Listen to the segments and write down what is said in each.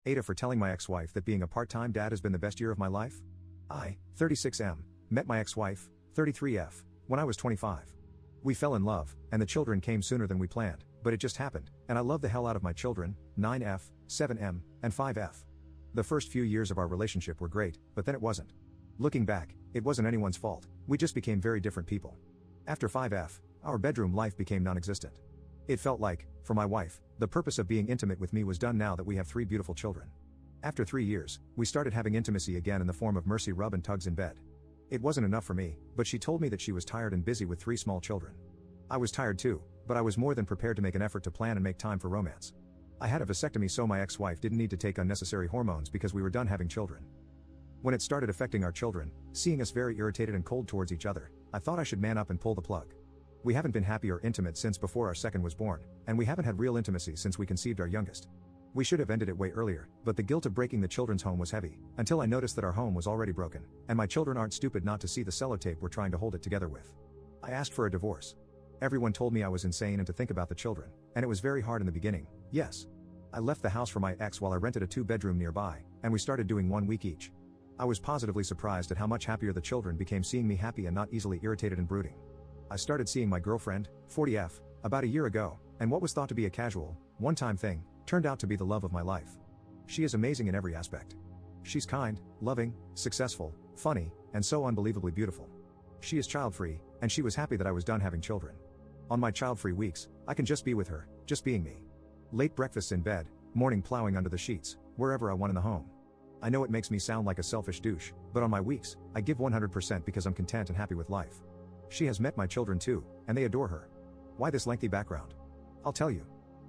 AITAH for telling my ex-wife that being a part-time dad has been the best year of my life. I, 36M, met my ex-wife, 33F, when I was 25. We fell in love, and the children came sooner than we planned, but it just happened, and I love the hell out of my children, 9F, 7M, and 5F. The first few years of our relationship were great, but then it wasn't. Looking back, it wasn't anyone's fault, we just became very different people. After 5F, our bedroom life became non-existent. It felt like, for my wife, the purpose of being intimate with me was done now that we have 3 beautiful children. After 3 years, we started having intimacy again in the form of mercy rub and tugs in bed. It wasn't enough for me, but she told me that she was tired and busy with 3 small children. I was tired too, but I was more than prepared to make an effort to plan and make time for romance. I had a vasectomy so my ex-wife didn't need to take unnecessary hormones because we were done having children. When it started affecting our children, seeing us very irritated and cold towards each other, I thought I should man up and pull the plug. We haven't been happy or intimate since before our second was born, and we haven't had real intimacy since we conceived our youngest. We should have ended it way earlier, but the guilt of breaking the children's home was heavy, until I noticed that our home was already broken, and my children aren't stupid not to see the sellotape we're trying to hold it together with. I asked for a divorce. Everyone told me I was insane and to think about the children, and it was very hard in the beginning, yes. I left the house for my ex while I rented a 2-bedroom nearby, and we started doing 1 week each. I was positively surprised at how much happier the children became seeing me happy and not easily irritated and brooding. I started seeing my girlfriend, 40F, about a year ago, and what was thought to be a casual, one-time thing, turned out to be the love of my life. She is amazing in every aspect. She's kind, loving, successful, funny, and so unbelievably beautiful. She is child-free, and she was happy that I was done having children. On my child-free weeks, I can just be with her, just being me. Late breakfasts in bed, morning plowing under the sheets, wherever I want in the home. I know it makes me sound like a selfish douche, but on my weeks, I give 100% because I'm content and happy with life. She has met my children too, and they adore her. Why this lengthy background? I'll tell you.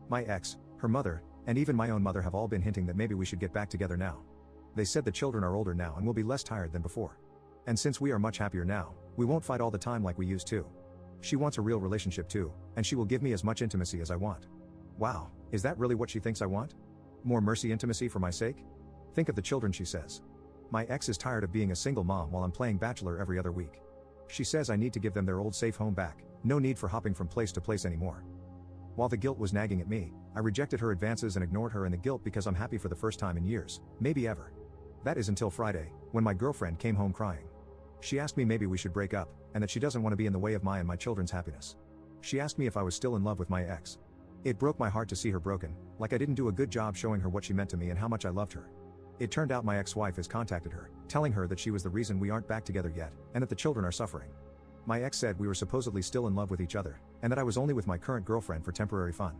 My ex, her mother, and even my own mother have all been hinting that maybe we should get back together now. They said the children are older now and will be less tired than before. And since we are much happier now, we won't fight all the time like we used to. She wants a real relationship too, and she will give me as much intimacy as I want. Wow, is that really what she thinks I want? More mercy intimacy for my sake? Think of the children, she says. My ex is tired of being a single mom while I'm playing bachelor every other week. She says I need to give them their old safe home back, no need for hopping from place to place anymore. While the guilt was nagging at me, I rejected her advances and ignored her and the guilt because I'm happy for the first time in years, maybe ever. That is until Friday, when my girlfriend came home crying. She asked me maybe we should break up, and that she doesn't want to be in the way of my and my children's happiness. She asked me if I was still in love with my ex. It broke my heart to see her broken, like I didn't do a good job showing her what she meant to me and how much I loved her. It turned out my ex-wife has contacted her, telling her that she was the reason we aren't back together yet, and that the children are suffering. My ex said we were supposedly still in love with each other, and that I was only with my current girlfriend for temporary fun.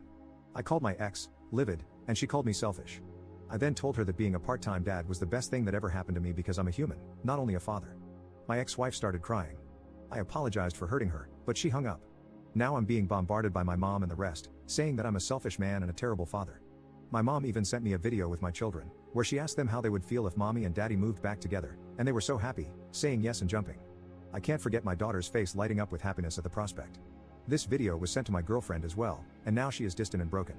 I called my ex, livid, and she called me selfish. I then told her that being a part-time dad was the best thing that ever happened to me because I'm a human, not only a father. My ex-wife started crying. I apologized for hurting her, but she hung up. Now I'm being bombarded by my mom and the rest, saying that I'm a selfish man and a terrible father. My mom even sent me a video with my children, where she asked them how they would feel if mommy and daddy moved back together, and they were so happy, saying yes and jumping. I can't forget my daughter's face lighting up with happiness at the prospect. This video was sent to my girlfriend as well, and now she is distant and broken.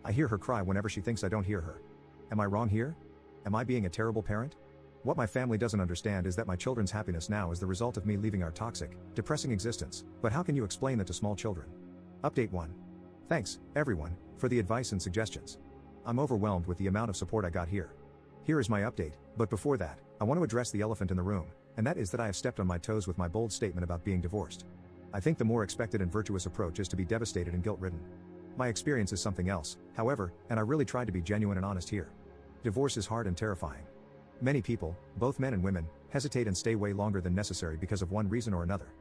I hear her cry whenever she thinks I don't hear her. Am I wrong here? Am I being a terrible parent? What my family doesn't understand is that my children's happiness now is the result of me leaving our toxic, depressing existence, but how can you explain that to small children? Update 1. Thanks, everyone, for the advice and suggestions. I'm overwhelmed with the amount of support I got here. Here is my update, but before that, I want to address the elephant in the room, and that is that I have stepped on my toes with my bold statement about being divorced. I think the more expected and virtuous approach is to be devastated and guilt-ridden. My experience is something else, however, and I really tried to be genuine and honest here. Divorce is hard and terrifying. Many people, both men and women, hesitate and stay way longer than necessary because of one reason or another.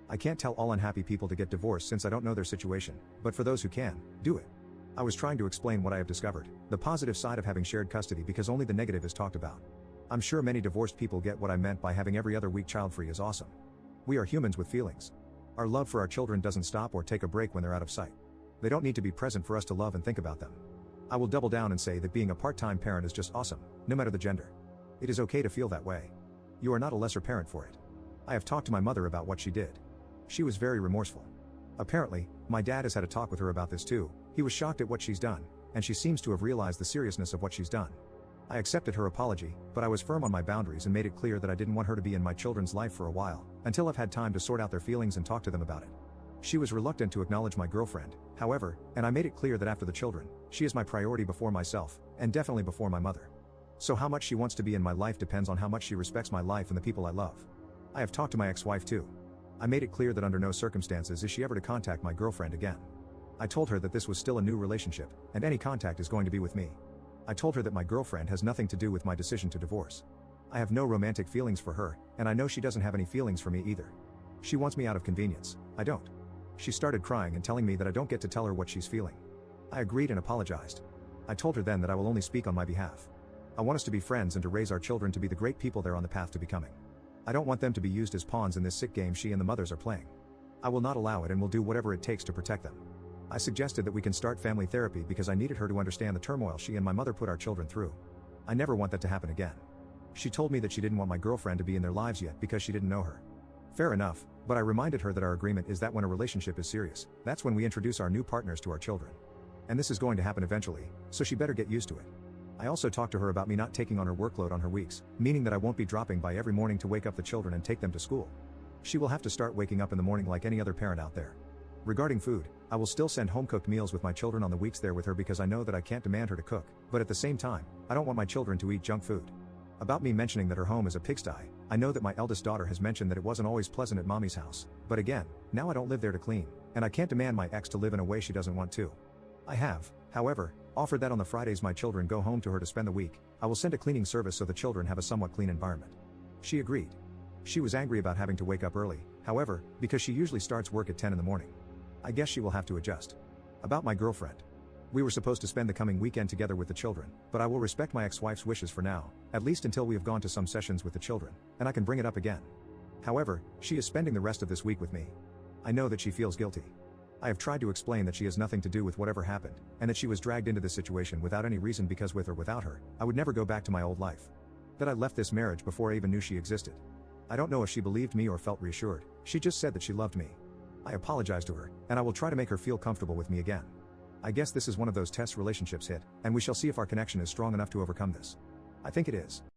I can't tell all unhappy people to get divorced since I don't know their situation, but for those who can, do it. I was trying to explain what I have discovered, the positive side of having shared custody because only the negative is talked about. I'm sure many divorced people get what I meant by having every other week child-free is awesome. We are humans with feelings. Our love for our children doesn't stop or take a break when they're out of sight. They don't need to be present for us to love and think about them. I will double down and say that being a part-time parent is just awesome, no matter the gender. It is okay to feel that way. You are not a lesser parent for it. I have talked to my mother about what she did. She was very remorseful. Apparently, my dad has had a talk with her about this too. He was shocked at what she's done, and she seems to have realized the seriousness of what she's done. I accepted her apology, but I was firm on my boundaries and made it clear that I didn't want her to be in my children's life for a while, until I've had time to sort out their feelings and talk to them about it. She was reluctant to acknowledge my girlfriend, however, and I made it clear that after the children, she is my priority before myself, and definitely before my mother. So how much she wants to be in my life depends on how much she respects my life and the people I love. I have talked to my ex-wife too. I made it clear that under no circumstances is she ever to contact my girlfriend again. I told her that this was still a new relationship, and any contact is going to be with me. I told her that my girlfriend has nothing to do with my decision to divorce. I have no romantic feelings for her, and I know she doesn't have any feelings for me either. She wants me out of convenience, I don't. She started crying and telling me that I don't get to tell her what she's feeling. I agreed and apologized. I told her then that I will only speak on my behalf. I want us to be friends and to raise our children to be the great people they're on the path to becoming. I don't want them to be used as pawns in this sick game she and the mothers are playing. I will not allow it and will do whatever it takes to protect them. I suggested that we can start family therapy because I needed her to understand the turmoil she and my mother put our children through. I never want that to happen again. She told me that she didn't want my girlfriend to be in their lives yet because she didn't know her. Fair enough, but I reminded her that our agreement is that when a relationship is serious, that's when we introduce our new partners to our children. And this is going to happen eventually, so she better get used to it. I also talked to her about me not taking on her workload on her weeks, meaning that I won't be dropping by every morning to wake up the children and take them to school. She will have to start waking up in the morning like any other parent out there. Regarding food, I will still send home-cooked meals with my children on the weeks there with her because I know that I can't demand her to cook, but at the same time, I don't want my children to eat junk food. About me mentioning that her home is a pigsty, I know that my eldest daughter has mentioned that it wasn't always pleasant at mommy's house, but again, now I don't live there to clean, and I can't demand my ex to live in a way she doesn't want to. I have, however, offered that on the Fridays my children go home to her to spend the week, I will send a cleaning service so the children have a somewhat clean environment. She agreed. She was angry about having to wake up early, however, because she usually starts work at 10 in the morning. I guess she will have to adjust. About my girlfriend. We were supposed to spend the coming weekend together with the children, but I will respect my ex-wife's wishes for now, at least until we have gone to some sessions with the children, and I can bring it up again. However, she is spending the rest of this week with me. I know that she feels guilty. I have tried to explain that she has nothing to do with whatever happened, and that she was dragged into this situation without any reason because with or without her, I would never go back to my old life. That I left this marriage before I even knew she existed. I don't know if she believed me or felt reassured, she just said that she loved me. I apologized to her, and I will try to make her feel comfortable with me again. I guess this is one of those test relationships hit, and we shall see if our connection is strong enough to overcome this. I think it is.